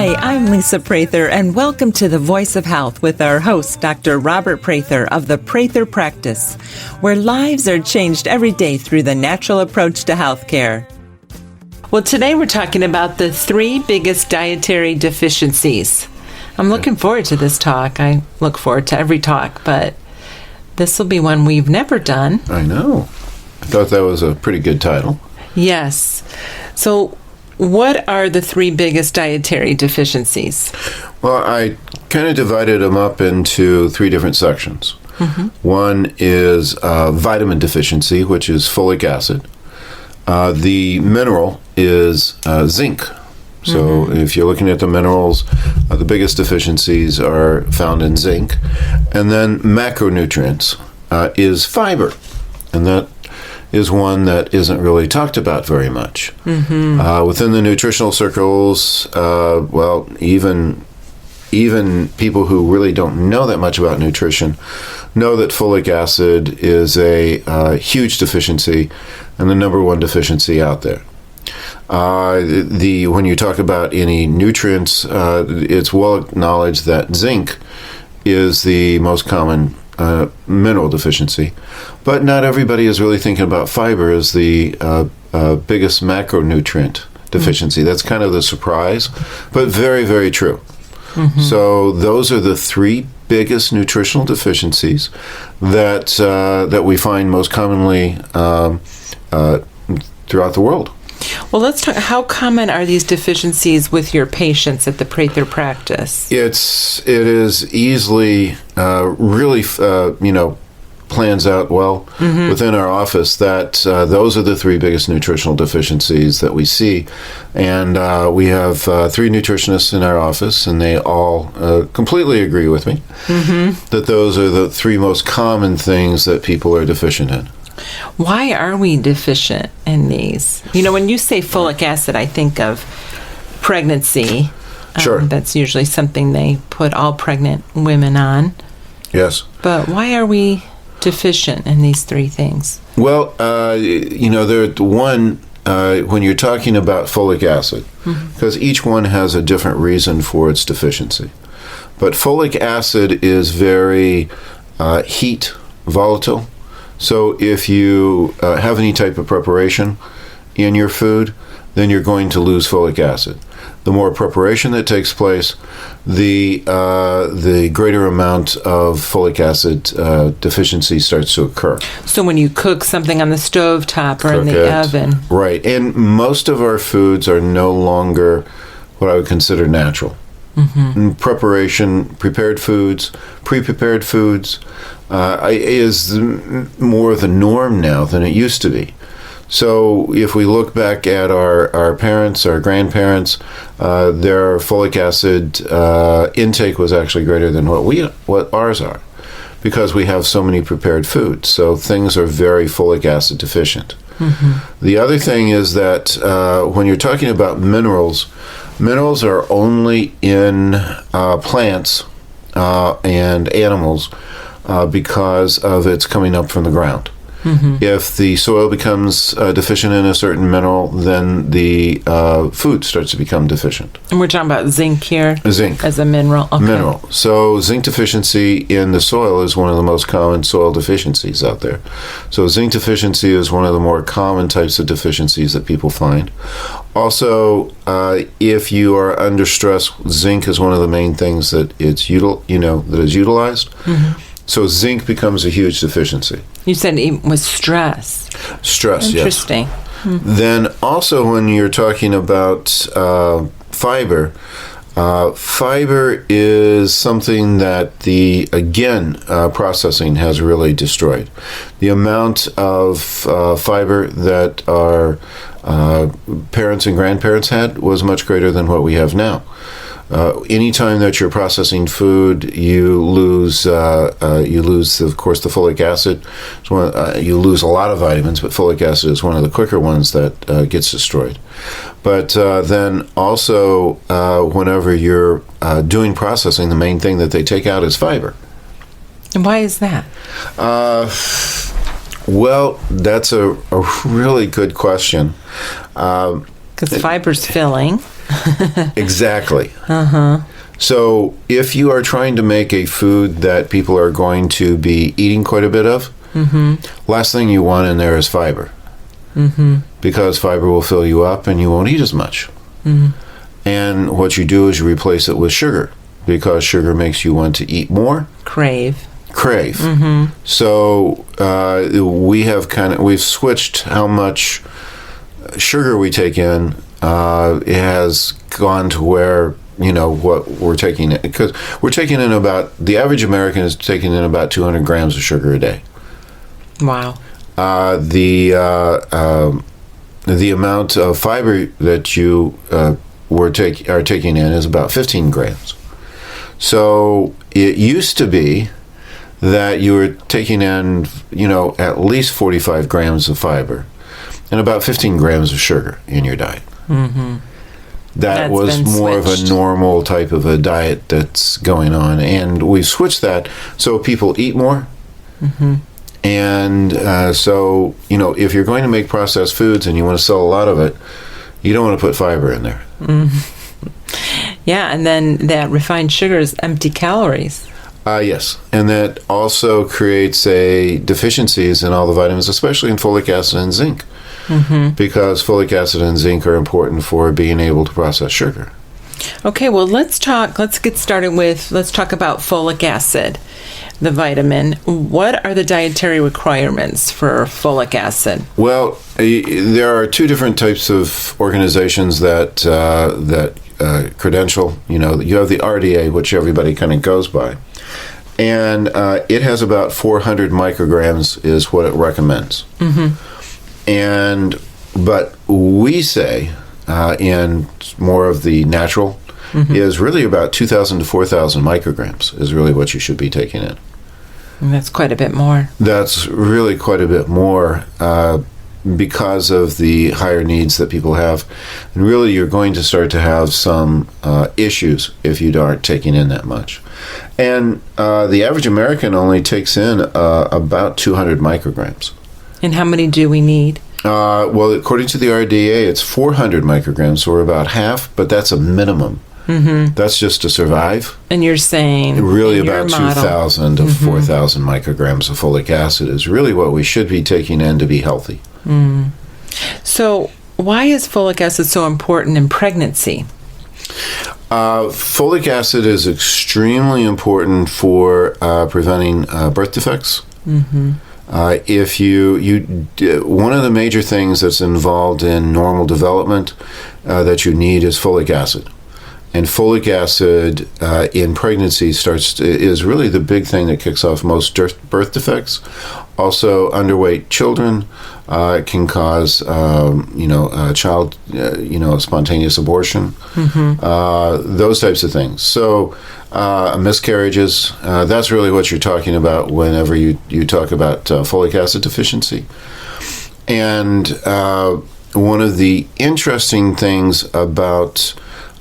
Hi, I'm Lisa Prather, and welcome to The Voice of Health with our host, Dr. Robert Prather of the Prather Practice, where lives are changed every day through the natural approach to healthcare. Well, today we're talking about the 3 biggest dietary deficiencies. I'm looking forward to this talk. I look forward to every talk, but this will be one we've never done. I know. I thought that was a pretty good title. Yes. So, what are the 3 biggest dietary deficiencies? Well, I kind of divided them up into 3 different sections. One is vitamin deficiency, which is folic acid. The mineral is zinc. So if you're looking at the minerals, the biggest deficiencies are found in zinc. And then macronutrients is fiber. And that is one that isn't really talked about very much. Within the nutritional circles, even people who really don't know that much about nutrition know that folic acid is a huge deficiency and the number 1 deficiency out there. When you talk about any nutrients, it's well acknowledged that zinc is the most common mineral deficiency, but not everybody is really thinking about fiber as the biggest macronutrient deficiency. That's kind of the surprise, but very, very true. So those are the 3 biggest nutritional deficiencies that we find most commonly throughout the world. Well, let's talk. How common are these deficiencies with your patients at the Prather practice? It is easily really plans out well within our office that those are the 3 biggest nutritional deficiencies that we see, and we have 3 nutritionists in our office, and they all completely agree with me that those are the 3 most common things that people are deficient in. Why are we deficient in these? You know, when you say folic acid, I think of pregnancy. Sure. That's usually something they put all pregnant women on. Yes. But why are we deficient in these 3 things? Well, when you're talking about folic acid, because each one has a different reason for its deficiency. But folic acid is very heat volatile. So if you have any type of preparation in your food, then you're going to lose folic acid. The more preparation that takes place, the greater amount of folic acid deficiency starts to occur. So when you cook something on the stove top or in the oven. Right. And most of our foods are no longer what I would consider natural. Prepared foods, pre-prepared foods is more the norm now than it used to be. So if we look back at our parents, our grandparents, their folic acid intake was actually greater than what ours are, because we have so many prepared foods. So things are very folic acid deficient. The other thing is that when you're talking about minerals are only in plants and animals because of its coming up from the ground. If the soil becomes deficient in a certain mineral, then the food starts to become deficient. And we're talking about zinc here? Zinc. As a mineral? Okay. Mineral. So zinc deficiency in the soil is one of the most common soil deficiencies out there. So zinc deficiency is one of the more common types of deficiencies that people find. Also, if you are under stress, zinc is one of the main things that is utilized. So zinc becomes a huge deficiency. You said it was stress. Stress, Interesting. yes. Then also when you're talking about fiber, fiber is something that processing has really destroyed. The amount of fiber that our parents and grandparents had was much greater than what we have now. Anytime that you're processing food, you lose, of course, the folic acid. You lose a lot of vitamins, but folic acid is one of the quicker ones that gets destroyed. But then also, whenever you're doing processing, the main thing that they take out is fiber. And why is that? Well, that's a really good question. Because fiber's filling. Exactly. So if you are trying to make a food that people are going to be eating quite a bit of, last thing you want in there is fiber. Because fiber will fill you up and you won't eat as much. And what you do is you replace it with sugar, because sugar makes you want to eat more. Crave. So we've switched how much sugar we take in. It has gone to where, what we're taking in, because we're taking in the average American is taking in about 200 grams of sugar a day. Wow. The amount of fiber that you are taking in is about 15 grams. So it used to be that you were taking in, at least 45 grams of fiber and about 15 grams of sugar in your diet. That was more of a normal type of a diet that's going on, and we switched that so people eat more. And so, if you're going to make processed foods and you want to sell a lot of it, you don't want to put fiber in there. Yeah, and then that refined sugar is empty calories. Yes, and that also creates deficiencies in all the vitamins, especially in folic acid and zinc, because folic acid and zinc are important for being able to process sugar. Okay, well, let's talk about folic acid, the vitamin. What are the dietary requirements for folic acid? Well, there are two different types of organizations that credential. You have the RDA, which everybody kind of goes by. And it has about 400 micrograms is what it recommends. But we say, in more of the natural, is really about 2,000 to 4,000 micrograms is really what you should be taking in. And that's quite a bit more. That's really quite a bit more because of the higher needs that people have. And really, you're going to start to have some issues if you aren't taking in that much. And the average American only takes in about 200 micrograms. And how many do we need? Well, according to the RDA, it's 400 micrograms, so we're about half, but that's a minimum. That's just to survive. And you're saying really about 2,000 to 4,000 micrograms of folic acid is really what we should be taking in to be healthy. So why is folic acid so important in pregnancy? Folic acid is extremely important for preventing birth defects. If one of the major things that's involved in normal development that you need is folic acid. And folic acid in pregnancy is really the big thing that kicks off most birth defects. Also, underweight children can cause, child, spontaneous abortion, those types of things. So, miscarriages, that's really what you're talking about whenever you talk about folic acid deficiency. And one of the interesting things about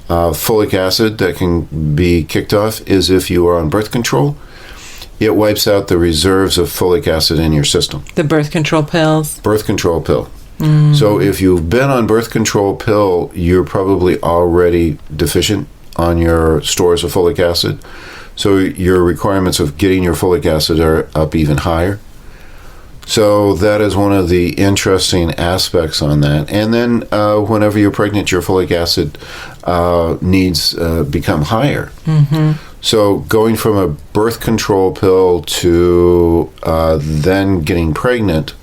folic acid that can be kicked off is if you are on birth control, it wipes out the reserves of folic acid in your system. The birth control pills? Birth control pill. So if you've been on birth control pill, you're probably already deficient on your stores of folic acid. So your requirements of getting your folic acid are up even higher. So that is one of the interesting aspects on that. And then whenever you're pregnant, your folic acid needs become higher. So going from a birth control pill to then getting pregnant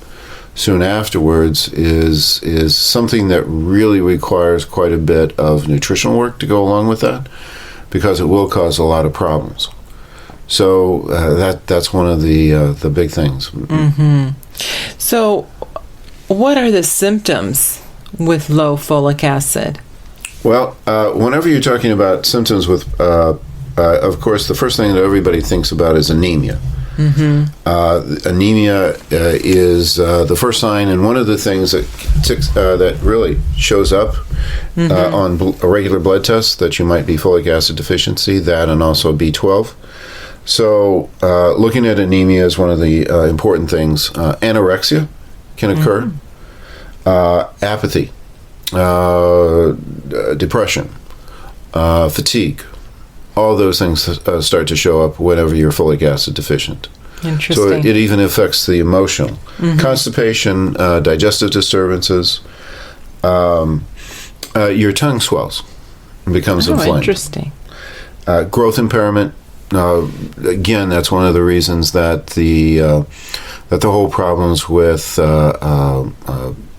soon afterwards is something that really requires quite a bit of nutritional work to go along with that, because it will cause a lot of problems. So that's one of the big things. So what are the symptoms with low folic acid? Well, whenever you're talking about symptoms with, of course, the first thing that everybody thinks about is anemia. Anemia is the first sign, and one of the things that really shows up on a regular blood test that you might be folic acid deficiency, that and also B12. So looking at anemia is one of the important things. Anorexia can occur. Apathy depression, fatigue. All those things start to show up whenever you're folic acid deficient. Interesting. So it even affects the emotional. Constipation, digestive disturbances. Your tongue swells and becomes inflamed. Interesting. Growth impairment. Again, that's one of the reasons that the whole problems with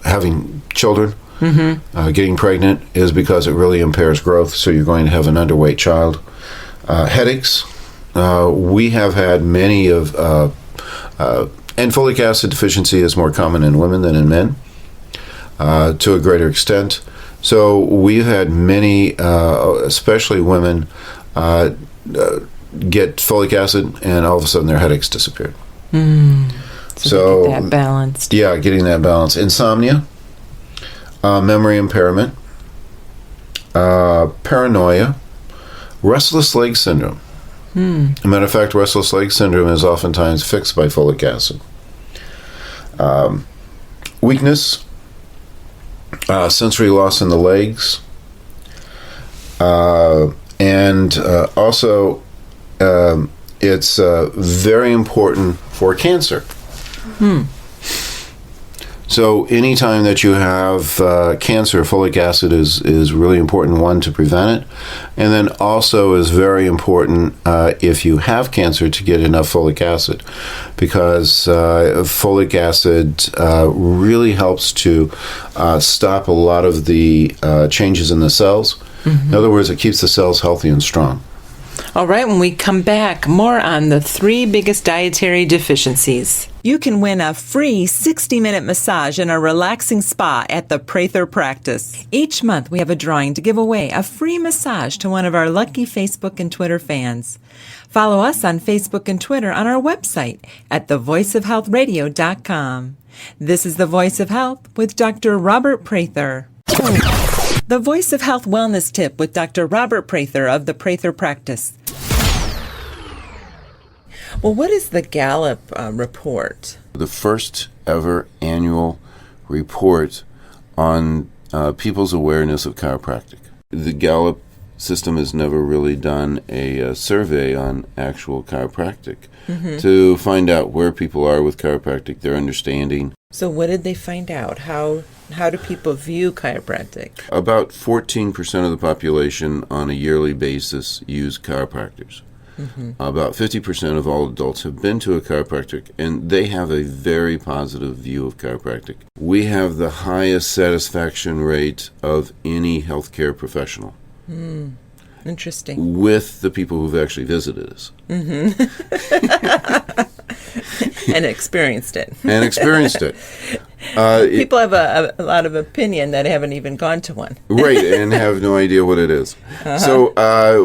having children, getting pregnant, is because it really impairs growth. So you're going to have an underweight child. Headaches. We have had many of, and folic acid deficiency is more common in women than in men, to a greater extent. So we've had many, especially women, get folic acid, and all of a sudden their headaches disappeared. So get that balanced. Yeah, getting that balance. Insomnia, memory impairment, paranoia, restless leg syndrome. As a matter of fact, restless leg syndrome is oftentimes fixed by folic acid. Weakness, sensory loss in the legs, and also it's very important for cancer. So anytime that you have cancer, folic acid is really important, one, to prevent it, and then also is very important if you have cancer to get enough folic acid, because folic acid really helps to stop a lot of the changes in the cells. In other words, it keeps the cells healthy and strong. All right, when we come back, more on the 3 biggest dietary deficiencies. You can win a free 60-minute massage in a relaxing spa at the Prather practice. Each month, we have a drawing to give away a free massage to one of our lucky Facebook and Twitter fans. Follow us on Facebook and Twitter on our website at thevoiceofhealthradio.com. This is The Voice of Health with Dr. Robert Prather. The Voice of Health Wellness Tip with Dr. Robert Prather of the Prather Practice. Well, what is the Gallup report? The first ever annual report on people's awareness of chiropractic. The Gallup system has never really done a survey on actual chiropractic to find out where people are with chiropractic, their understanding. So what did they find out? How do people view chiropractic? About 14% of the population on a yearly basis use chiropractors. About 50% of all adults have been to a chiropractic, and they have a very positive view of chiropractic. We have the highest satisfaction rate of any healthcare professional. Interesting. With the people who've actually visited us. And experienced it. People have a lot of opinion that haven't even gone to one. Right, and have no idea what it is. So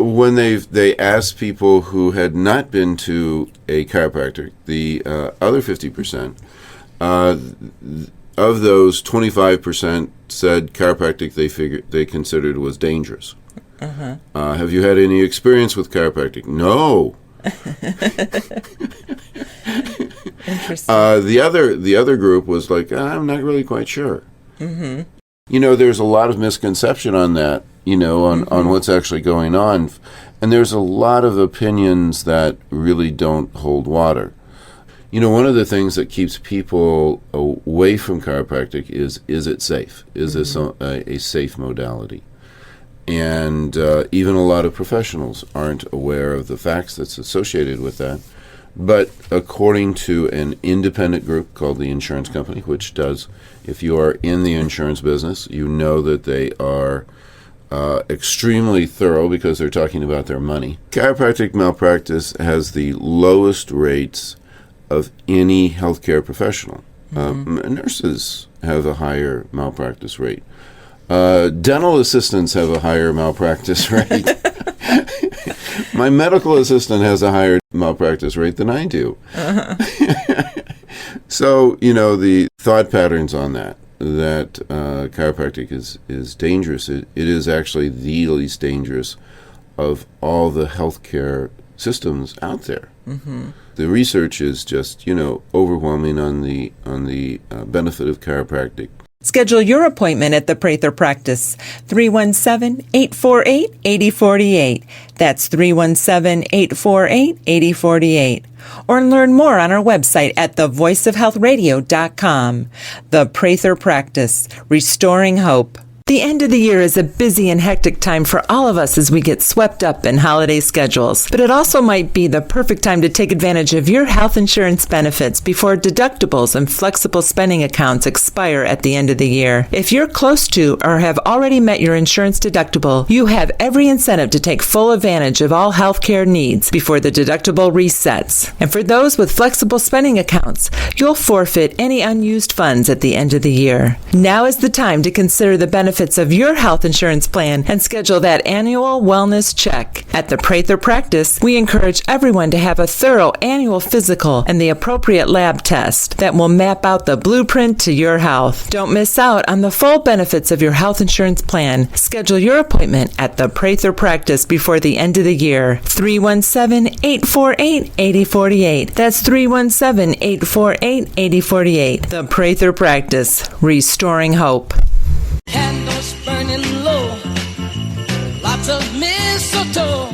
when they asked people who had not been to a chiropractor, the other 50%, of those, 25% said chiropractic they considered was dangerous. Have you had any experience with chiropractic? No. Interesting. The other group was like, I'm not really quite sure. You know, there's a lot of misconception on that, on what's actually going on. And there's a lot of opinions that really don't hold water. One of the things that keeps people away from chiropractic is it safe? Is this a safe modality? And even a lot of professionals aren't aware of the facts that's associated with that. But according to an independent group called the Insurance Company, which does, if you are in the insurance business, you know that they are extremely thorough because they're talking about their money. Chiropractic malpractice has the lowest rates of any healthcare professional. Nurses have a higher malpractice rate. Dental assistants have a higher malpractice rate. My medical assistant has a higher malpractice rate than I do. So, the thought patterns on that chiropractic is dangerous. It is actually the least dangerous of all the healthcare systems out there. The research is just, overwhelming on the benefit of chiropractic. Schedule your appointment at the Prather Practice, 317-848-8048. That's 317-848-8048. Or learn more on our website at thevoiceofhealthradio.com. The Prather Practice, restoring hope. The end of the year is a busy and hectic time for all of us as we get swept up in holiday schedules. But it also might be the perfect time to take advantage of your health insurance benefits before deductibles and flexible spending accounts expire at the end of the year. If you're close to or have already met your insurance deductible, you have every incentive to take full advantage of all health care needs before the deductible resets. And for those with flexible spending accounts, you'll forfeit any unused funds at the end of the year. Now is the time to consider the benefits of your health insurance plan and schedule that annual wellness check. At the Prather Practice, we encourage everyone to have a thorough annual physical and the appropriate lab test that will map out the blueprint to your health. Don't miss out on the full benefits of your health insurance plan. Schedule your appointment at the Prather Practice before the end of the year. 317-848-8048. That's 317-848-8048. The Prather Practice, restoring hope. Candles burning low, lots of mistletoe,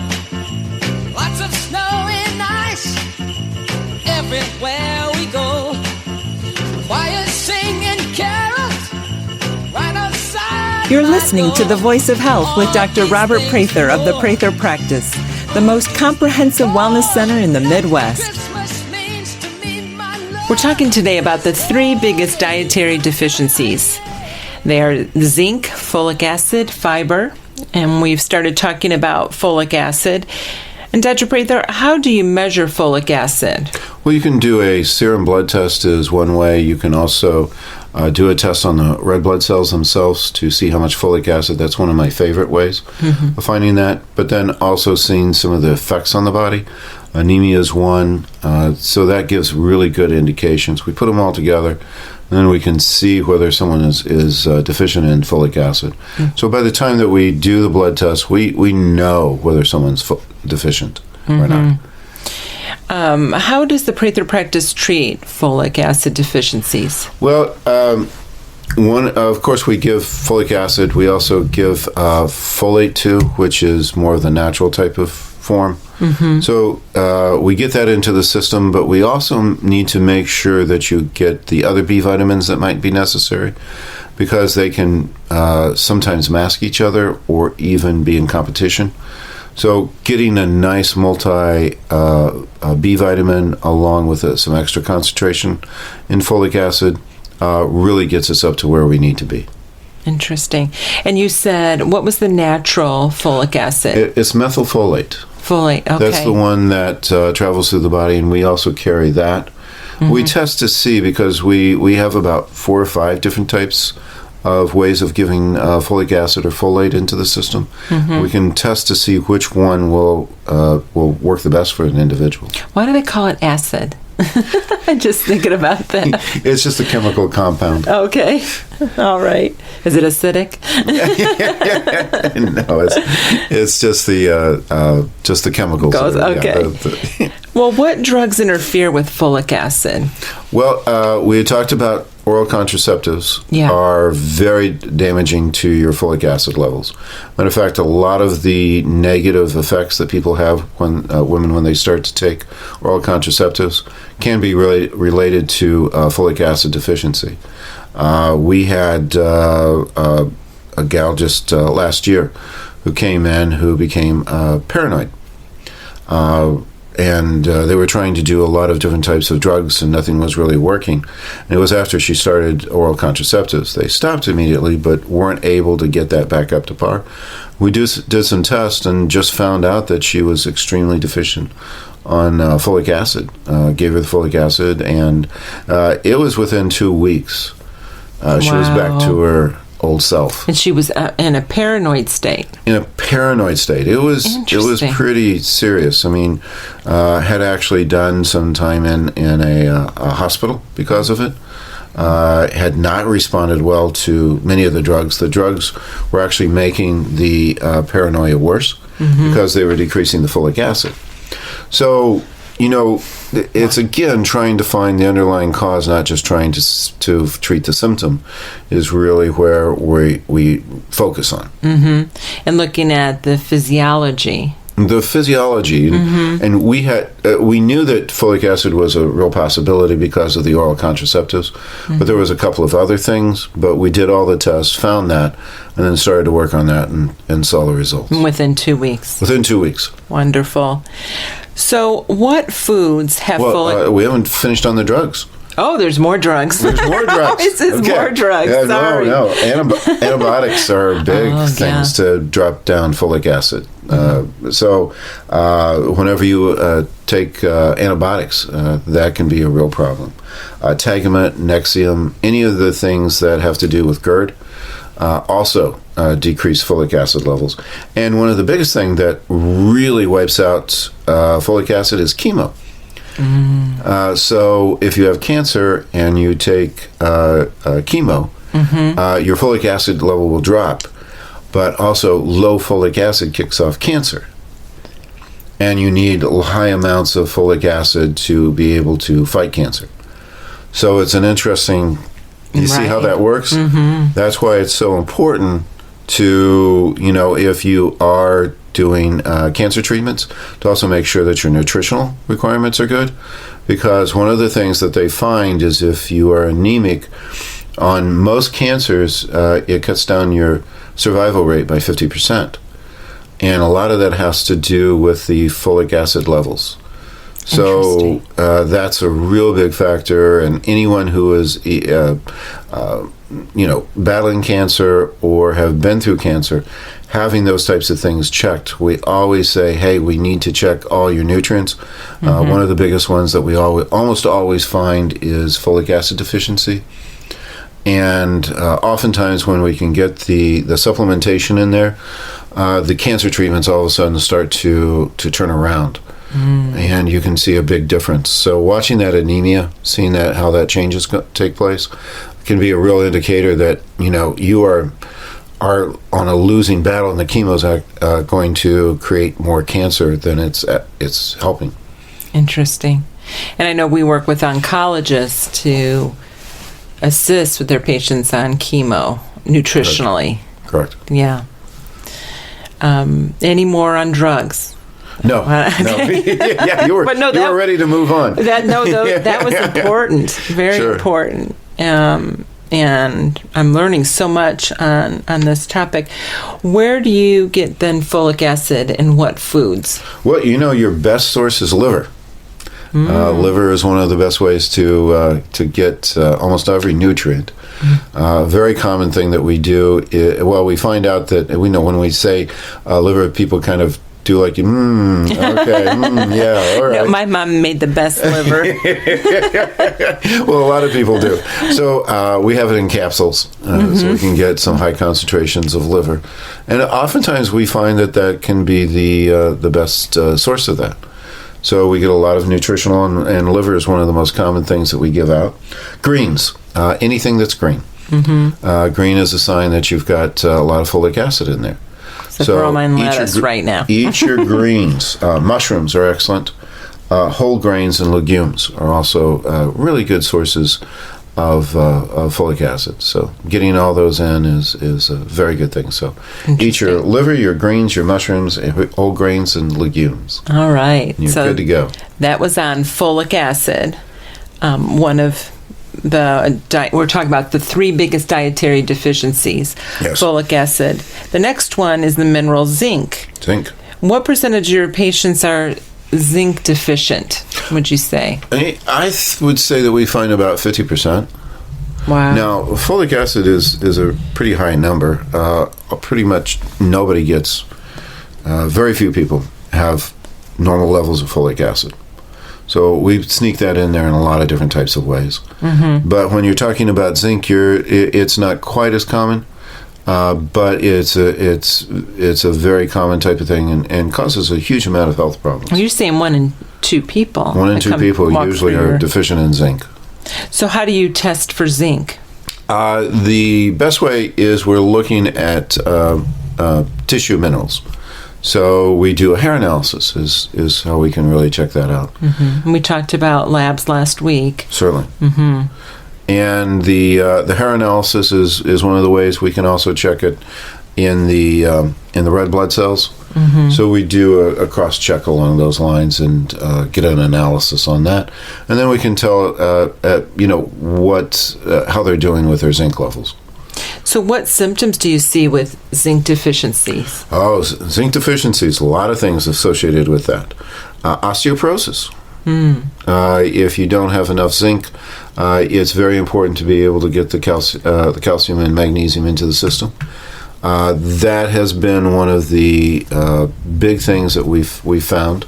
lots of snow and ice, everywhere we go. Choirs singing carols right outside. You're listening to The Voice of Health with Dr. Robert Prather of the Prather Practice, the most comprehensive wellness center in the Midwest. We're talking today about the three biggest dietary deficiencies. They are zinc, folic acid, fiber, and we've started talking about folic acid. And Dr. Prather, how do you measure folic acid? Well, you can do a serum blood test is one way. You can also do a test on the red blood cells themselves to see how much folic acid. That's one of my favorite ways of finding that. But then also seeing some of the effects on the body. Anemia is one, so that gives really good indications. We put them all together, and then we can see whether someone is deficient in folic acid. So by the time that we do the blood test, we know whether someone's deficient or not. How does the Prather Practice treat folic acid deficiencies? Well, of course, we give folic acid. We also give folate too, which is more of the natural type of form. So we get that into the system, but we also need to make sure that you get the other B vitamins that might be necessary, because they can sometimes mask each other or even be in competition. So getting a nice multi B vitamin along with some extra concentration in folic acid really gets us up to where we need to be. Interesting. And you said, what was the natural folic acid? It's methylfolate. Folate, okay. That's the one that travels through the body, and we also carry that. We test to see, because we have about 4 or 5 different types of ways of giving folic acid or folate into the system. We can test to see which one will work the best for an individual. Why do they call it acid? I'm just thinking about that. It's just a chemical compound. Okay. All right. Is it acidic? No, it's just the chemicals. Okay. Well, what drugs interfere with folic acid? Well, we had talked about oral contraceptives are very damaging to your folic acid levels. Matter of fact, a lot of the negative effects that people have when women, when they start to take oral contraceptives, can be really related to folic acid deficiency. We had a gal just last year who came in who became paranoid. And they were trying to do a lot of different types of drugs, and nothing was really working. And it was after she started oral contraceptives. They stopped immediately, but weren't able to get that back up to par. We did some tests and just found out that she was extremely deficient on folic acid. Gave her the folic acid, and it was within 2 weeks. She was back to her old self. And she was in a paranoid state. In a paranoid state. It was pretty serious. I mean, had actually done some time in a hospital because of it. Had not responded well to many of the drugs. The drugs were actually making the paranoia worse because they were decreasing the folic acid. So it's again trying to find the underlying cause, not just trying to treat the symptom, is really where we focus on. Mm-hmm. And looking at the physiology. The physiology, and we knew that folic acid was a real possibility because of the oral contraceptives, but there was a couple of other things. But we did all the tests, found that, and then started to work on that and saw the results. Within 2 weeks. Within 2 weeks. Wonderful. So what foods have folic... we haven't finished on the drugs. Oh, there's more drugs. There's more drugs. This is more drugs. Yeah, sorry. No. Antibiotics are big things to drop down folic acid. So whenever you take antibiotics, that can be a real problem. Tagamet, Nexium, any of the things that have to do with GERD also decrease folic acid levels. And one of the biggest things that really wipes out folic acid is chemo. So if you have cancer and you take chemo, your folic acid level will drop, but also low folic acid kicks off cancer. And you need high amounts of folic acid to be able to fight cancer. So it's an interesting, you see how that works? That's why it's so important to, if you are doing cancer treatments, to also make sure that your nutritional requirements are good, because one of the things that they find is if you are anemic, on most cancers, it cuts down your survival rate by 50%. And a lot of that has to do with the folic acid levels. So that's a real big factor, and anyone who is battling cancer or have been through cancer, having those types of things checked, we always say, hey, we need to check all your nutrients. One of the biggest ones that we almost always find is folic acid deficiency. And oftentimes when we can get the supplementation in there, the cancer treatments all of a sudden start to turn around. And you can see a big difference. So watching that anemia, seeing that how that changes take place, can be a real indicator that you are on a losing battle, and the chemo's going to create more cancer than it's helping. Interesting. And I know we work with oncologists to assist with their patients on chemo nutritionally. Correct. Yeah. Any more on drugs? No. Yeah, you were ready to move on. That was important, very important. And I'm learning so much on this topic. Where do you get then folic acid, and what foods? Well, your best source is liver. Liver is one of the best ways to get almost every nutrient. Very common thing that we do, we find out that we know when we say liver, people kind of do like, yeah, all right. No, my mom made the best liver. Well, a lot of people do. So we have it in capsules, so we can get some high concentrations of liver. And oftentimes we find that can be the best source of that. So we get a lot of nutritional, and liver is one of the most common things that we give out. Greens, anything that's green. Green is a sign that you've got a lot of folic acid in there. So throw my lettuce right now. Eat your greens. Mushrooms are excellent. Whole grains and legumes are also really good sources of folic acid. So getting all those in is a very good thing. So eat your liver, your greens, your mushrooms, whole grains, and legumes. All right. And you're good to go. That was on folic acid. One of we're talking about the 3 biggest dietary deficiencies. Yes. Folic acid. The next one is the mineral zinc. Zinc. What percentage of your patients are zinc deficient, would you say? I would say that we find about 50%. Wow. Now, folic acid is a pretty high number. Pretty much nobody gets, very few people have normal levels of folic acid. So we sneak that in there in a lot of different types of ways. But when you're talking about zinc, it's not quite as common, but it's a very common type of thing, and causes a huge amount of health problems. Well, you're saying 1 in 2 people. 1 in 2 people usually are deficient in zinc. So how do you test for zinc? The best way is we're looking at tissue minerals. So we do a hair analysis is how we can really check that out. Mm-hmm. We talked about labs last week. Certainly. Mm-hmm. And the hair analysis is one of the ways we can also check it in the red blood cells. Mm-hmm. So we do a cross check along those lines and get an analysis on that, and then we can tell how they're doing with their zinc levels. So what symptoms do you see with zinc deficiencies? Oh, zinc deficiencies, a lot of things associated with that. Osteoporosis. If you don't have enough zinc, it's very important to be able to get the calcium and magnesium into the system. That has been one of the big things that we've found,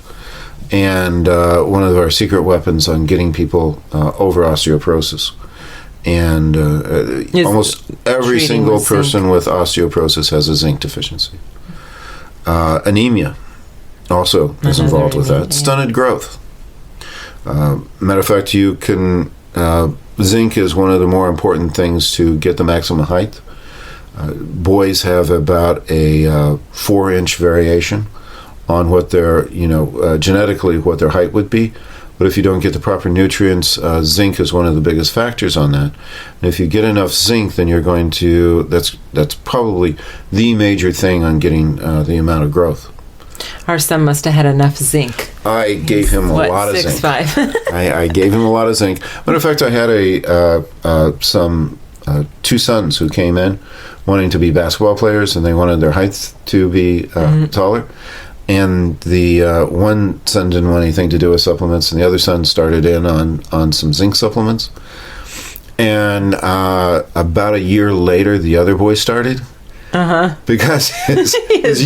and one of our secret weapons on getting people over osteoporosis. And almost every single person with osteoporosis has a zinc deficiency. Anemia also is involved with that. Stunted growth. Matter of fact, you can zinc is one of the more important things to get the maximum height. Boys have about a 4-inch variation on what their, genetically what their height would be. But if you don't get the proper nutrients, zinc is one of the biggest factors on that. And if you get enough zinc, then you're going to, that's probably the major thing on getting the amount of growth. Our son must have had enough zinc. I gave him a lot of zinc. 6'5". I gave him a lot of zinc. Matter of fact, I had two sons who came in wanting to be basketball players, and they wanted their height to be taller. And the one son didn't want anything to do with supplements, and the other son started in on some zinc supplements. And about a year later, the other boy started. Because his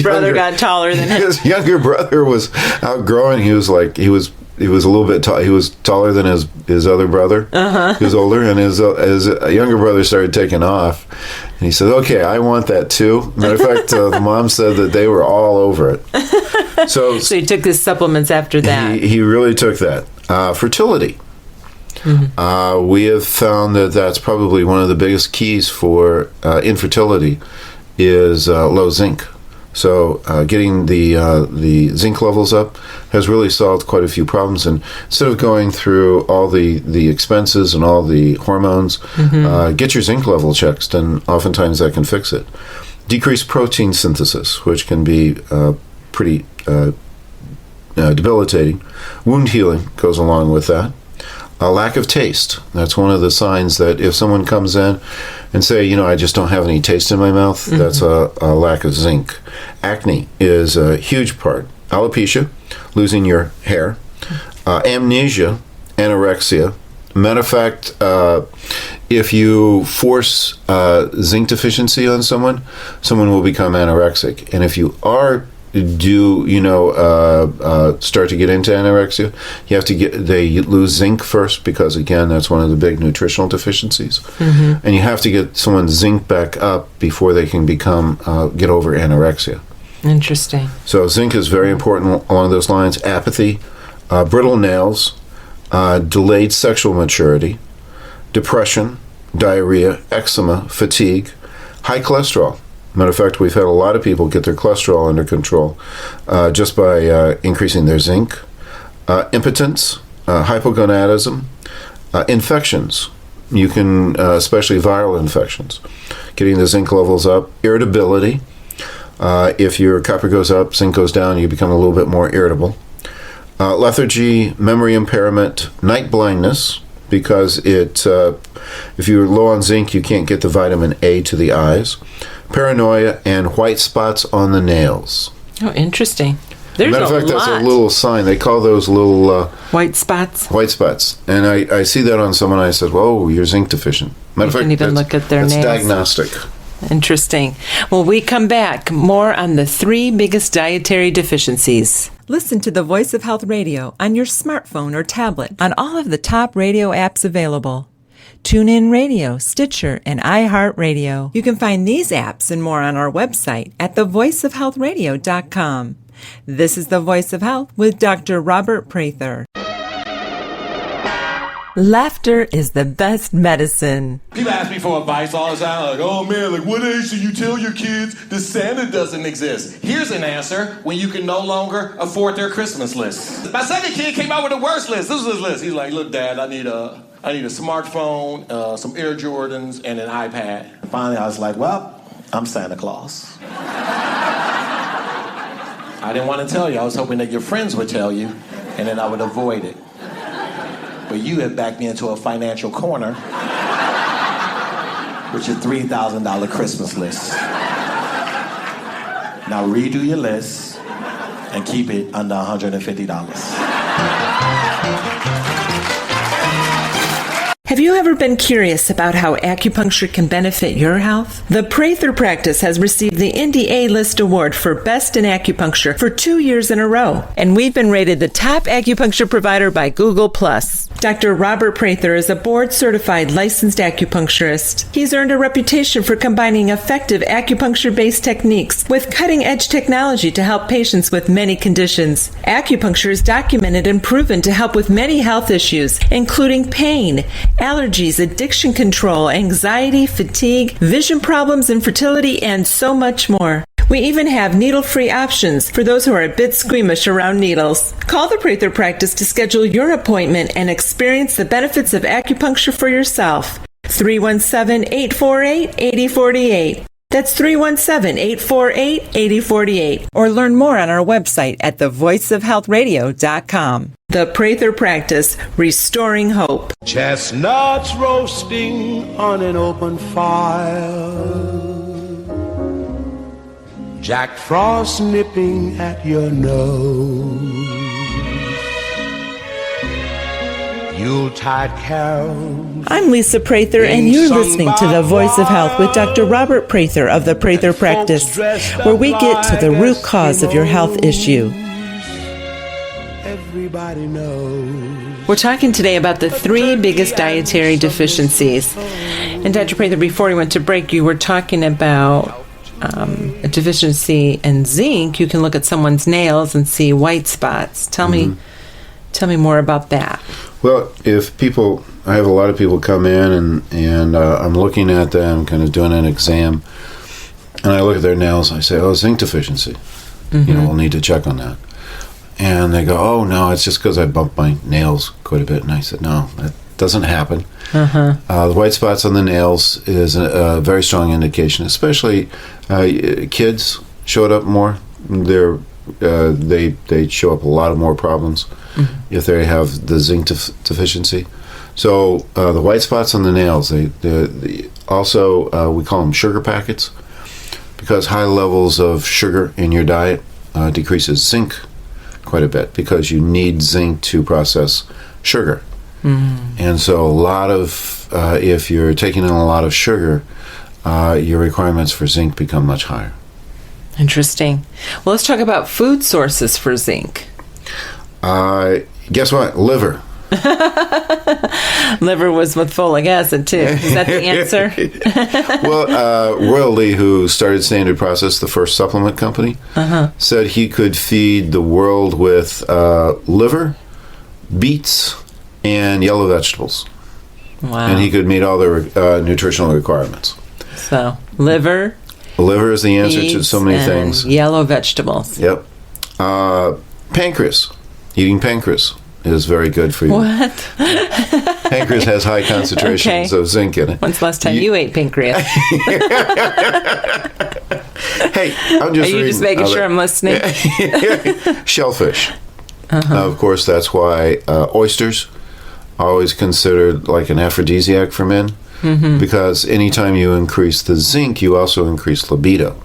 brother got taller than him. His younger brother was outgrowing. He was a little bit tall. He was taller than his other brother. He was older, and his younger brother started taking off. And he said, "Okay, I want that too." Matter of fact, the mom said that they were all over it. So he took his supplements after that. He really took that. Fertility. We have found that that's probably one of the biggest keys for infertility is low zinc. So getting the zinc levels up has really solved quite a few problems. And instead of going through all the expenses and all the hormones, get your zinc level checked, and oftentimes that can fix it. Decreased protein synthesis, which can be pretty debilitating. Wound healing goes along with that. A lack of taste. That's one of the signs that if someone comes in and say, I just don't have any taste in my mouth, that's a lack of zinc. Acne is a huge part. Alopecia, losing your hair. Amnesia, anorexia. Matter of fact, if you force zinc deficiency on someone will become anorexic. And if you start to get into anorexia, they lose zinc first, because again, that's one of the big nutritional deficiencies. And you have to get someone's zinc back up before they can get over anorexia. Interesting. So zinc is very important along those lines. Apathy, brittle nails, delayed sexual maturity, depression, diarrhea, eczema, fatigue, high cholesterol. Matter of fact, we've had a lot of people get their cholesterol under control just by increasing their zinc. Impotence, hypogonadism, infections. You can, especially viral infections, getting the zinc levels up. Irritability. If your copper goes up, zinc goes down, you become a little bit more irritable. Lethargy, memory impairment, night blindness, because if you're low on zinc, you can't get the vitamin A to the eyes. Paranoia, and white spots on the nails. Oh, interesting. There's matter of fact, lot. That's a little sign. They call those little white spots. White spots, and I see that on someone. I said, "Whoa, you're zinc deficient." Matter of fact, you can even look at their nails. It's diagnostic. Interesting. Well, we come back more on the 3 biggest dietary deficiencies. Listen to the Voice of Health Radio on your smartphone or tablet on all of the top radio apps available. TuneIn Radio, Stitcher, and iHeartRadio. You can find these apps and more on our website at thevoiceofhealthradio.com. This is The Voice of Health with Dr. Robert Prather. Laughter is the best medicine. People ask me for advice all the time, like, oh man, like what age should you tell your kids that Santa doesn't exist? Here's an answer: when you can no longer afford their Christmas list. My second kid came out with the worst list. This was his list. He's like, look, Dad, I need a smartphone, some Air Jordans, and an iPad. And finally, I was like, well, I'm Santa Claus. I didn't want to tell you. I was hoping that your friends would tell you, and then I would avoid it. But you have backed me into a financial corner with your $3,000 Christmas list. Now redo your list and keep it under $150. Have you ever been curious about how acupuncture can benefit your health? The Prather practice has received the Indy A-List Award for Best in Acupuncture for 2 years in a row, and we've been rated the top acupuncture provider by Google+. Dr. Robert Prather is a board-certified licensed acupuncturist. He's earned a reputation for combining effective acupuncture-based techniques with cutting-edge technology to help patients with many conditions. Acupuncture is documented and proven to help with many health issues, including pain, allergies, addiction control, anxiety, fatigue, vision problems, infertility, and so much more. We even have needle-free options for those who are a bit squeamish around needles. Call the Prather practice to schedule your appointment and experience the benefits of acupuncture for yourself. 317-848-8048. That's 317-848-8048. Or learn more on our website at thevoiceofhealthradio.com. The Prather practice, restoring hope. Chestnuts roasting on an open fire. Jack Frost nipping at your nose. Yuletide carols. I'm Lisa Prather, and you're listening to The Voice of Health with Dr. Robert Prather of the Prather Practice, where we get to the root cause of your health issue. Everybody knows. We're talking today about the 3 biggest dietary deficiencies. And Dr. Prather, before we went to break, you were talking about a deficiency in zinc. You can look at someone's nails and see white spots. Tell me more about that. Well, I have a lot of people come in and I'm looking at them, kind of doing an exam, and I look at their nails and I say, oh, zinc deficiency. We'll need to check on that. And they go, oh, no, it's just because I bumped my nails quite a bit. And I said, no, that doesn't happen. The white spots on the nails is a very strong indication, especially kids show it up more. They show up a lot of more problems if they have the zinc deficiency. So the white spots on the nails, also we call them sugar packets, because high levels of sugar in your diet decreases zinc quite a bit, because you need zinc to process sugar. And so a lot of, if you're taking in a lot of sugar, your requirements for zinc become much higher. Interesting. Well, let's talk about food sources for zinc. Guess what? Liver. Liver was with folic acid, too. Is that the answer? Well, Royalty, who started Standard Process, the first supplement company, said he could feed the world with liver, beets, and yellow vegetables. Wow. And he could meet all their nutritional requirements. So, liver is the answer to so many things. Yellow vegetables. Yep. Pancreas. Eating pancreas is very good for you. What? Pancreas has high concentrations of zinc in it. When's the last time you ate pancreas? Hey, I'm just Are you just making sure I'm listening? Shellfish. Of course, that's why oysters are always considered like an aphrodisiac for men, because anytime you increase the zinc, you also increase libido.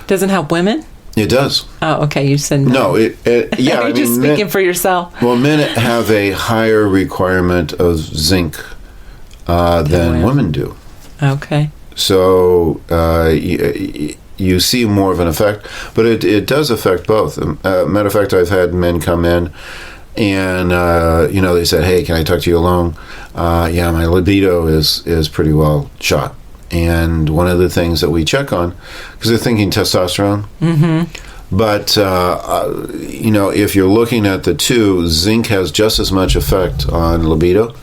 Doesn't help women? It does. Oh, okay. You said no. No, yeah. Are you just speaking for yourself? Well, men have a higher requirement of zinc than women do. Okay. So you see more of an effect, but it does affect both. Matter of fact, I've had men come in and they said, hey, can I talk to you alone? Yeah, my libido is pretty well shot. And one of the things that we check on, because they're thinking testosterone, but if you're looking at the two, zinc has just as much effect on libido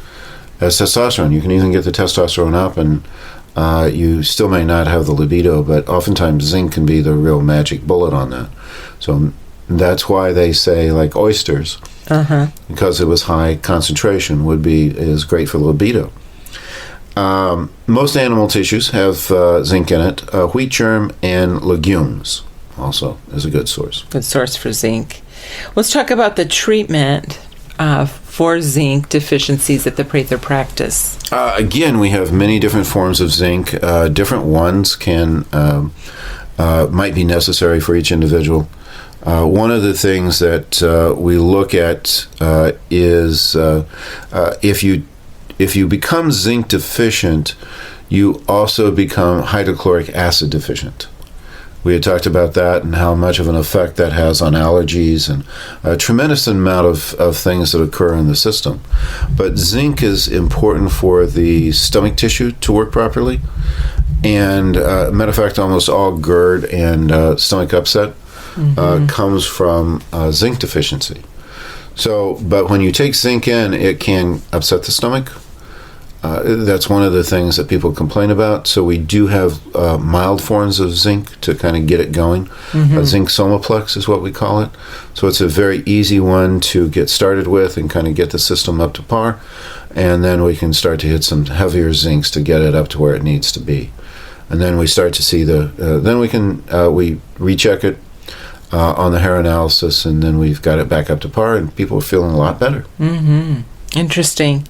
as testosterone. You can even get the testosterone up, and you still may not have the libido, but oftentimes zinc can be the real magic bullet on that. So that's why they say, like oysters, because it was high concentration, is great for libido. Most animal tissues have zinc in it. Wheat germ and legumes also is a good source. Good source for zinc. Let's talk about the treatment for zinc deficiencies at the Prather practice. Again, we have many different forms of zinc. Different ones might be necessary for each individual. One of the things that we look at is if you become zinc deficient, you also become hydrochloric acid deficient. We had talked about that and how much of an effect that has on allergies and a tremendous amount of things that occur in the system. But zinc is important for the stomach tissue to work properly. And matter of fact, almost all GERD and stomach upset comes from zinc deficiency. So, but when you take zinc in, it can upset the stomach. That's one of the things that people complain about. So we do have mild forms of zinc to kind of get it going. Zinc somoplex is what we call it. So it's a very easy one to get started with and kind of get the system up to par. And then we can start to hit some heavier zincs to get it up to where it needs to be. And then we start to see then we recheck it on the hair analysis, and then we've got it back up to par, and people are feeling a lot better. Interesting.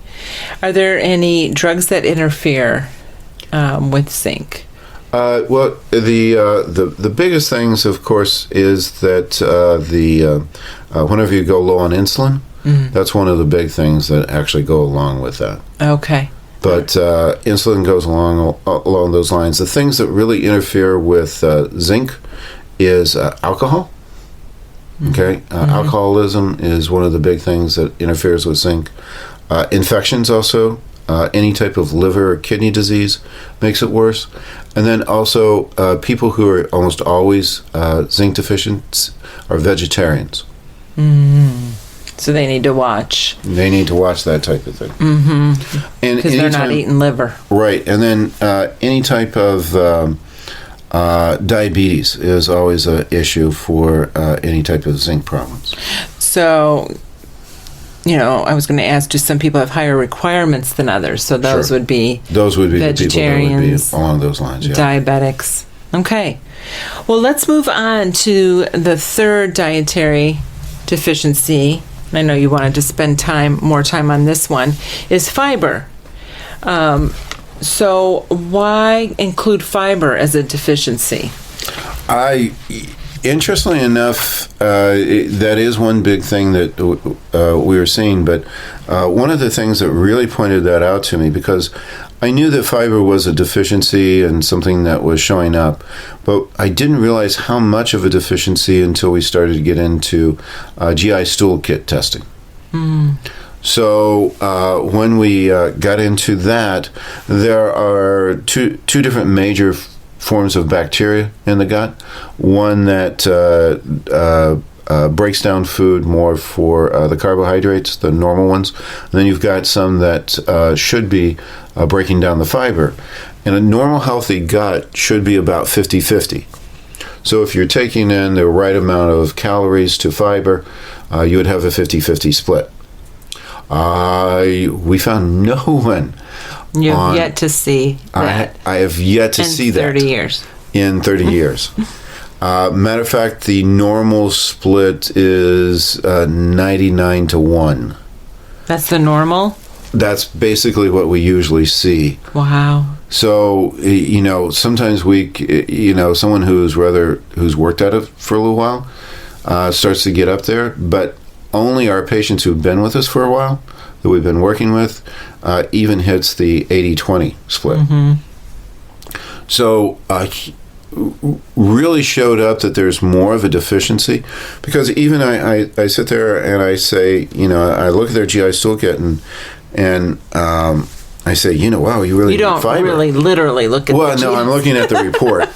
Are there any drugs that interfere with zinc? Well, the biggest things, of course, is that whenever you go low on insulin, that's one of the big things that actually go along with that. Okay. But insulin goes along those lines. The things that really interfere with zinc is alcohol. Okay, alcoholism is one of the big things that interferes with zinc. Infections also, any type of liver or kidney disease makes it worse. And then also people who are almost always zinc deficient are vegetarians. So they need to watch. They need to watch that type of thing. Because they're not eating liver. Right, and then any type of diabetes is always an issue for any type of zinc problems. So, I was going to ask, do some people have higher requirements than others? So those would be vegetarians, the people that would be along those lines. Yeah. Diabetics. Okay. Well, let's move on to the third dietary deficiency. I know you wanted to spend more time on this one, is fiber. So why include fiber as a deficiency? Interestingly enough, that is one big thing that we were seeing, but one of the things that really pointed that out to me, because I knew that fiber was a deficiency and something that was showing up, but I didn't realize how much of a deficiency until we started to get into GI stool kit testing. So when we got into that, there are two different major forms of bacteria in the gut. One that breaks down food more for the carbohydrates, the normal ones. And then you've got some that should be breaking down the fiber. And a normal healthy gut should be about 50-50. So if you're taking in the right amount of calories to fiber, you would have a 50-50 split. We found no one. You've yet to see that. I have yet to see that. In 30 years. In 30 years. Matter of fact, the normal split is 99-1. That's the normal? That's basically what we usually see. Wow. So, sometimes someone who's worked at it for a little while starts to get up there, but only our patients who've been with us for a while, that we've been working with, even hits the 80-20 split. So really showed up that there's more of a deficiency, because even I sit there and I say, I look at their GI stool kit and I say, wow, you really need fiber. You don't really literally look at Well, no, I'm looking at the report.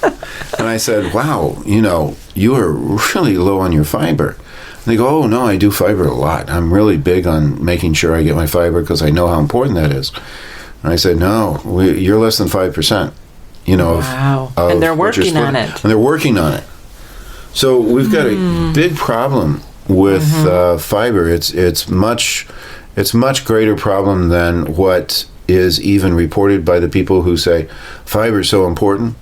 And I said, wow, you are really low on your fiber. And they go, oh, no, I do fiber a lot. I'm really big on making sure I get my fiber because I know how important that is. And I said, no, you're less than 5%, Wow. And they're working on it. And they're working on it. So we've got a big problem with fiber. It's much greater problem than what is even reported by the people who say fiber is so important.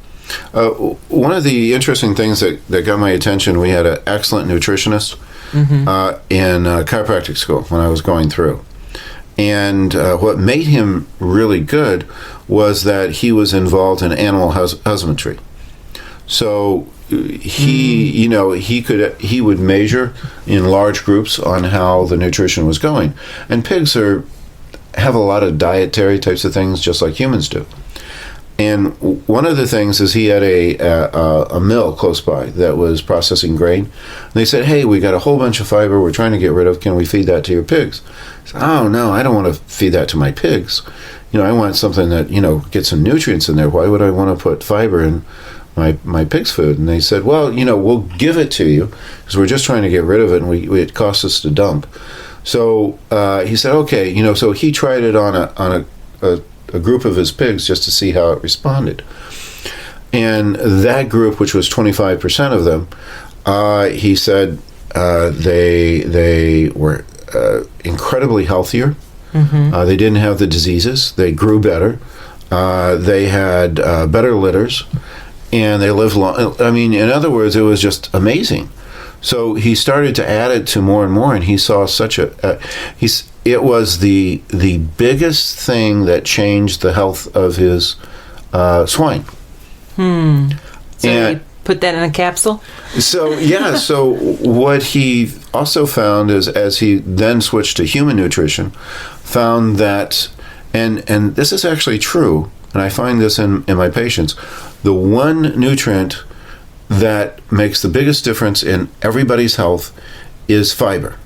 One of the interesting things that got my attention, we had an excellent nutritionist in chiropractic school when I was going through. And what made him really good was that he was involved in animal husbandry. So he would measure in large groups on how the nutrition was going. And pigs have a lot of dietary types of things, just like humans do. And one of the things is he had a mill close by that was processing grain. And they said, hey, we got a whole bunch of fiber we're trying to get rid of. Can we feed that to your pigs? I said, oh, no, I don't want to feed that to my pigs. I want something that, gets some nutrients in there. Why would I want to put fiber in my pig's food? And they said, well, we'll give it to you because we're just trying to get rid of it, and it costs us to dump. So he said, okay, so he tried it on a group of his pigs just to see how it responded. And that group, which was 25% of them, he said they were incredibly healthier. They didn't have the diseases. They grew better. They had better litters, and they lived long. I mean, in other words, it was just amazing. So he started to add it to more and more, and he saw such it was the biggest thing that changed the health of his swine. So you put that in a capsule? So what he also found is, as he then switched to human nutrition, found that, and this is actually true, and I find this in my patients, the one nutrient that makes the biggest difference in everybody's health is fiber.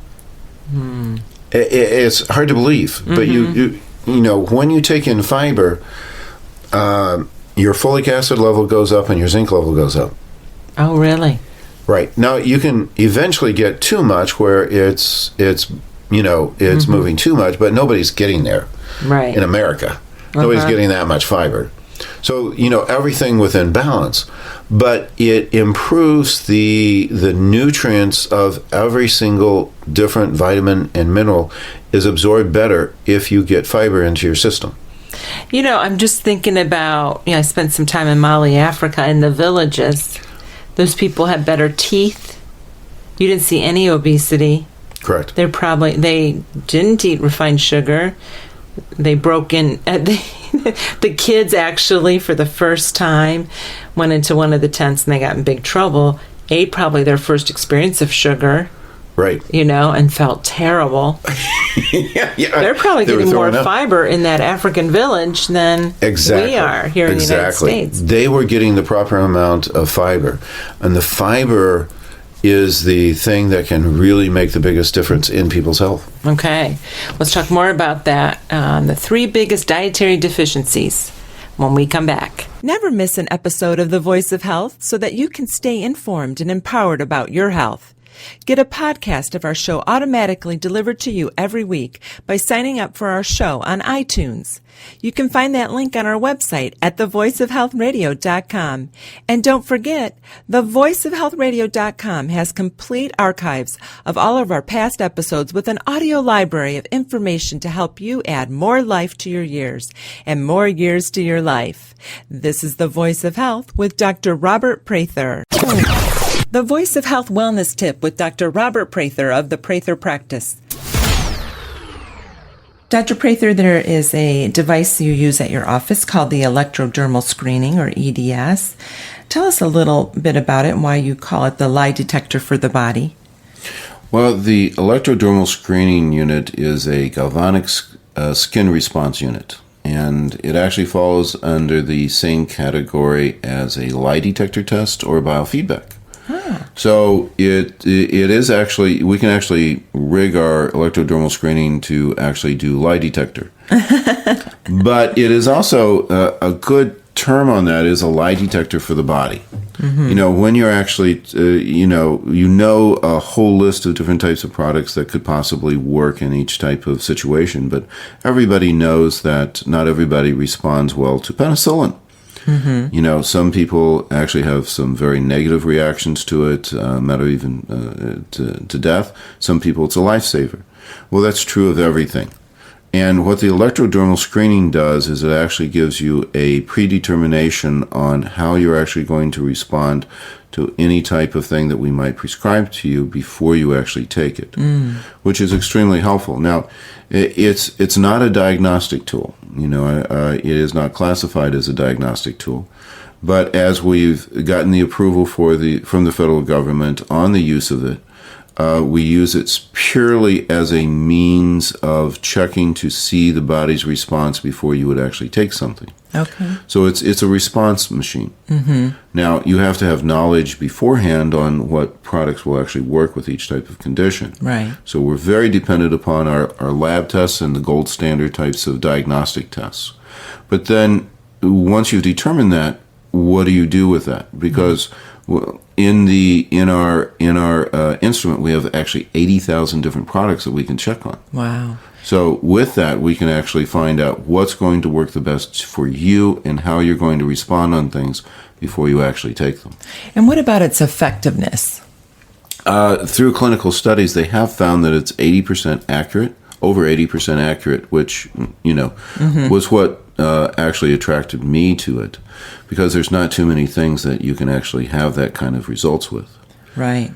It's hard to believe, but you when you take in fiber, your folic acid level goes up and your zinc level goes up. Oh, really? Right. Now you can eventually get too much where it's moving too much, but nobody's getting there. Right. In America, nobody's getting that much fiber. So, everything within balance, but it improves the nutrients of every single different vitamin and mineral is absorbed better if you get fiber into your system. I'm just thinking about, I spent some time in Mali, Africa, in the villages. Those people have better teeth. You didn't see any obesity. Correct. They didn't eat refined sugar. They broke in. The kids actually, for the first time, went into one of the tents and they got in big trouble. Ate probably their first experience of sugar. Right. And felt terrible. yeah. They're probably getting more fiber in that African village than we are here in the United States. They were getting the proper amount of fiber. And the fiber is the thing that can really make the biggest difference in people's health. Okay. Let's talk more about that. The 3 biggest dietary deficiencies when we come back. Never miss an episode of The Voice of Health so that you can stay informed and empowered about your health. Get a podcast of our show automatically delivered to you every week by signing up for our show on iTunes. You can find that link on our website at thevoiceofhealthradio.com. And don't forget, thevoiceofhealthradio.com has complete archives of all of our past episodes with an audio library of information to help you add more life to your years and more years to your life. This is The Voice of Health with Dr. Robert Prather. The Voice of Health Wellness Tip with Dr. Robert Prather of the Prather Practice. Dr. Prather, there is a device you use at your office called the electrodermal screening, or EDS. Tell us a little bit about it and why you call it the lie detector for the body. Well, the electrodermal screening unit is a galvanic skin response unit, and it actually falls under the same category as a lie detector test or biofeedback. So it is actually, we can actually rig our electrodermal screening to actually do lie detector. But it is also a good term on that is a lie detector for the body. When you're actually, you know a whole list of different types of products that could possibly work in each type of situation, but everybody knows that not everybody responds well to penicillin. Some people actually have some very negative reactions to it, matter even to death. Some people, it's a lifesaver. Well, that's true of everything. And what the electrodermal screening does is it actually gives you a predetermination on how you're actually going to respond to any type of thing that we might prescribe to you before you actually take it, which is extremely helpful. Now, it's not a diagnostic tool. It is not classified as a diagnostic tool. But as we've gotten the approval from the federal government on the use of it, we use it purely as a means of checking to see the body's response before you would actually take something. Okay. So it's a response machine. Now, you have to have knowledge beforehand on what products will actually work with each type of condition. Right. So we're very dependent upon our lab tests and the gold standard types of diagnostic tests. But then once you've determined that, what do you do with that? Because in our instrument, we have actually 80,000 different products that we can check on. Wow. So with that, we can actually find out what's going to work the best for you and how you're going to respond on things before you actually take them. And what about its effectiveness? Through clinical studies, they have found that it's 80% accurate, over 80% accurate, which, was what actually attracted me to it, because there's not too many things that you can actually have that kind of results with. Right.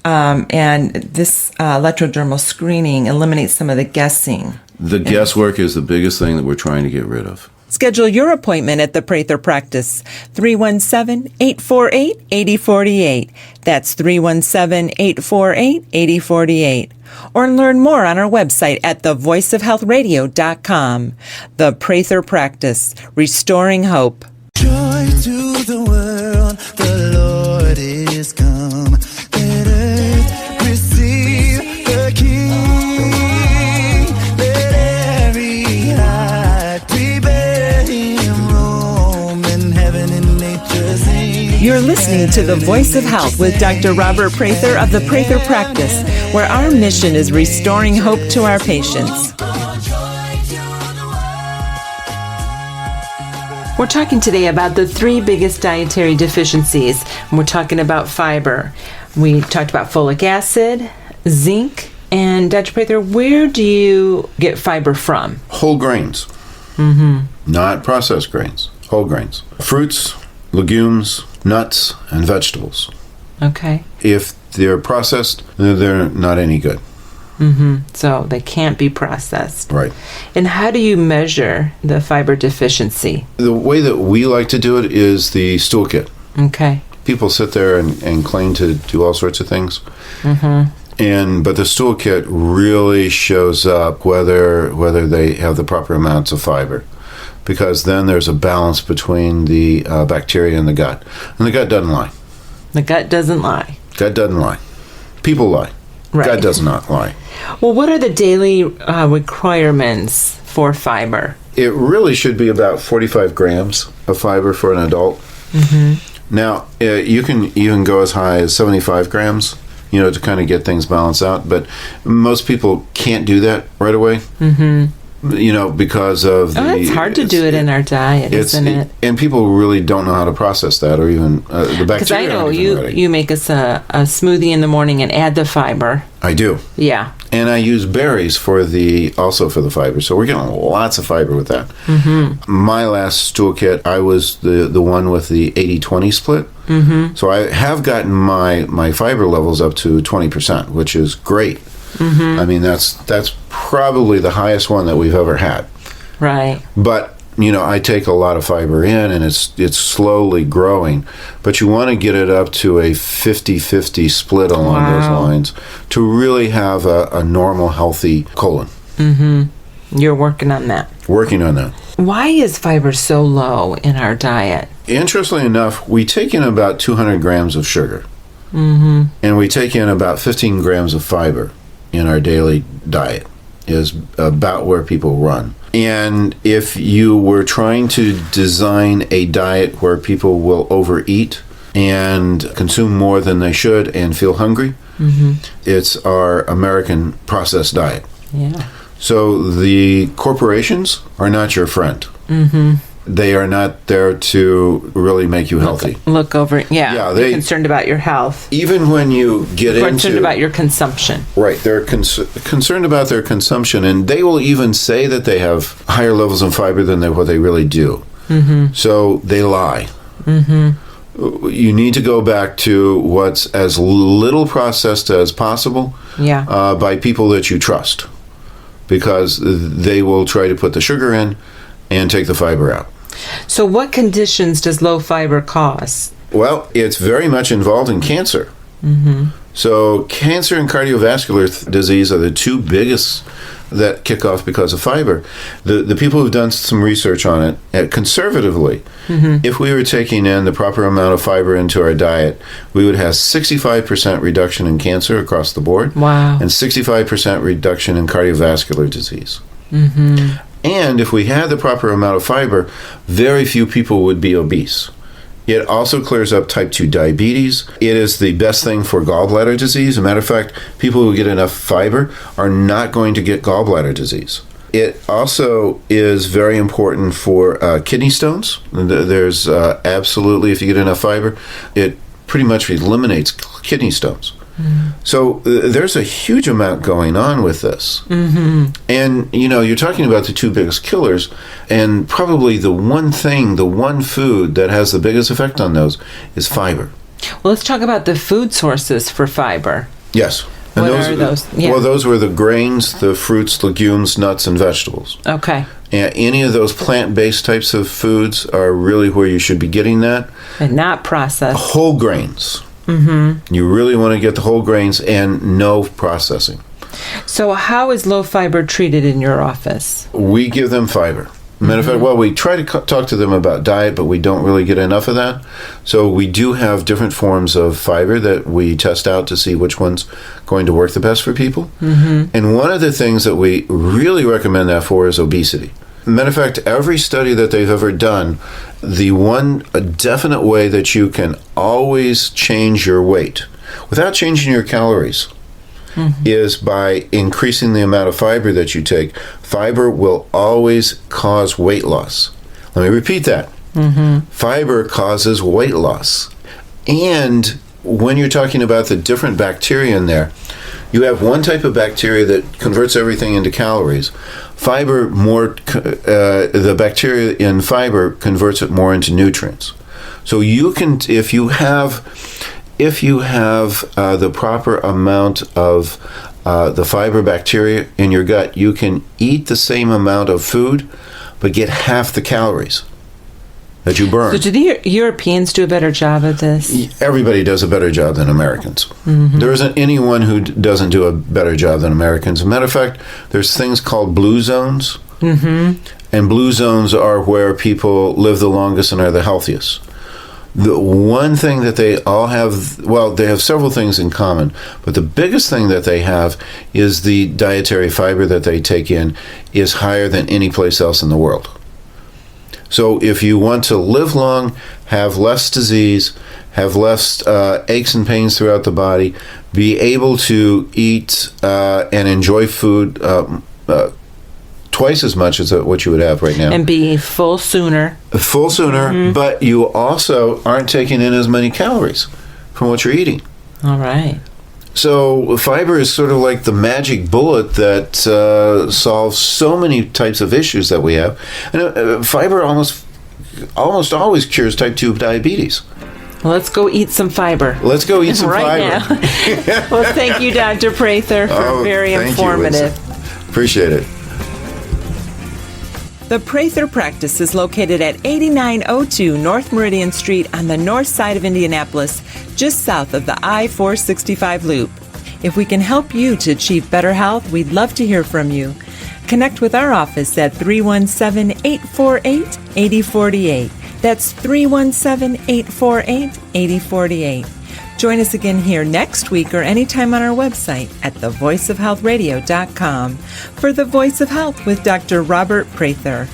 And this electrodermal screening eliminates some of the guessing. The guesswork is the biggest thing that we're trying to get rid of. Schedule your appointment at the Prather Practice, 317-848-8048. That's 317-848-8048. Or learn more on our website at thevoiceofhealthradio.com. The Prather Practice, restoring hope. Joy to the world, the Lord is come. Let earth receive the King. Let every heart prepare him roam, and heaven and nature sing. You're listening to The Voice of Health with Dr. Robert Prather of the Prather Practice, where our mission is restoring hope to our patients. We're talking today about the 3 biggest dietary deficiencies. We're talking about fiber. We talked about folic acid, zinc, and Dr. Prather, where do you get fiber from? Whole grains, not processed grains, whole grains. Fruits, legumes, nuts, and vegetables. Okay. If they're processed, they're not any good. So they can't be processed. Right. And how do you measure the fiber deficiency? The way that we like to do it is the stool kit. Okay. People sit there and claim to do all sorts of things. But the stool kit really shows up whether they have the proper amounts of fiber, because then there's a balance between the bacteria in the gut. And the gut doesn't lie. The gut doesn't lie. Gut doesn't lie. People lie. Right. Gut does not lie. Well, what are the daily requirements for fiber? It really should be about 45 grams of fiber for an adult. Now, you can even go as high as 75 grams, to kind of get things balanced out. But most people can't do that right away. Because of the... it's hard to do it in our diet, isn't it? And people really don't know how to process that, or even the bacteria. Because I know you make us a smoothie in the morning and add the fiber. I do. Yeah. And I use berries also for the fiber, so we're getting lots of fiber with that. My last stool kit, I was the one with the 80-20 split. So I have gotten my fiber levels up to 20%, which is great. I mean, that's probably the highest one that we've ever had. Right. But, I take a lot of fiber in, and it's slowly growing. But you want to get it up to a 50-50 split along those lines to really have a normal, healthy colon. You're working on that. Working on that. Why is fiber so low in our diet? Interestingly enough, we take in about 200 grams of sugar. And we take in about 15 grams of fiber in our daily diet. is about where people run. And if you were trying to design a diet where people will overeat and consume more than they should and feel hungry, it's our American processed diet. Yeah. So the corporations are not your friend. They are not there to really make you healthy. Look over. Yeah, they're concerned about your health. Even when you get into... Concerned about your consumption. Right. They're concerned about their consumption, and they will even say that they have higher levels of fiber than what they really do. So they lie. You need to go back to what's as little processed as possible by people that you trust, because they will try to put the sugar in and take the fiber out. So what conditions does low fiber cause? Well, it's very much involved in cancer. So cancer and cardiovascular disease are the two biggest that kick off because of fiber. The people who've done some research on it, conservatively, if we were taking in the proper amount of fiber into our diet, we would have 65% reduction in cancer across the board. Wow. And 65% reduction in cardiovascular disease. And if we had the proper amount of fiber, very few people would be obese. It also clears up type 2 diabetes. It is the best thing for gallbladder disease. As a matter of fact, people who get enough fiber are not going to get gallbladder disease. It also is very important for kidney stones. There's absolutely, if you get enough fiber, it pretty much eliminates kidney stones. So there's a huge amount going on with this. And, you're talking about the two biggest killers, and probably the one food that has the biggest effect on those is fiber. Well, let's talk about the food sources for fiber. Yes. And what are those? Yeah. Well, those were the grains, the fruits, legumes, nuts, and vegetables. Okay. And any of those plant-based types of foods are really where you should be getting that. And not processed. Whole grains. You really want to get the whole grains and no processing. So how is low fiber treated in your office? We give them fiber. Matter of fact, we try to talk to them about diet, but we don't really get enough of that. So we do have different forms of fiber that we test out to see which one's going to work the best for people. And one of the things that we really recommend that for is obesity. Matter of fact, every study that they've ever done, the one definite way that you can always change your weight without changing your calories is by increasing the amount of fiber that you take. Fiber will always cause weight loss. Let me repeat that. Fiber causes weight loss. And when you're talking about the different bacteria in there, you have one type of bacteria that converts everything into calories. Fiber the bacteria in fiber converts it more into nutrients. So you can, if you have the proper amount of the fiber bacteria in your gut, you can eat the same amount of food, but get half the calories that you burn. So do the Europeans do a better job of this? Everybody does a better job than Americans. There isn't anyone who doesn't do a better job than Americans. As a matter of fact, there's things called blue zones. And blue zones are where people live the longest and are the healthiest. The one thing that they all have, they have several things in common, but the biggest thing that they have is the dietary fiber that they take in is higher than any place else in the world. So if you want to live long, have less disease, have less aches and pains throughout the body, be able to eat and enjoy food twice as much as what you would have right now. And be full sooner. But you also aren't taking in as many calories from what you're eating. All right. So fiber is sort of like the magic bullet that solves so many types of issues that we have. And fiber almost always cures type 2 diabetes. Well, let's go eat some fiber. Let's go eat some right fiber. Now. Well, thank you, Dr. Prather, for very informative. Appreciate it. The Prather practice is located at 8902 North Meridian Street on the north side of Indianapolis, just south of the I-465 loop. If we can help you to achieve better health, we'd love to hear from you. Connect with our office at 317-848-8048. That's 317-848-8048. Join us again here next week or anytime on our website at thevoiceofhealthradio.com for The Voice of Health with Dr. Robert Prather.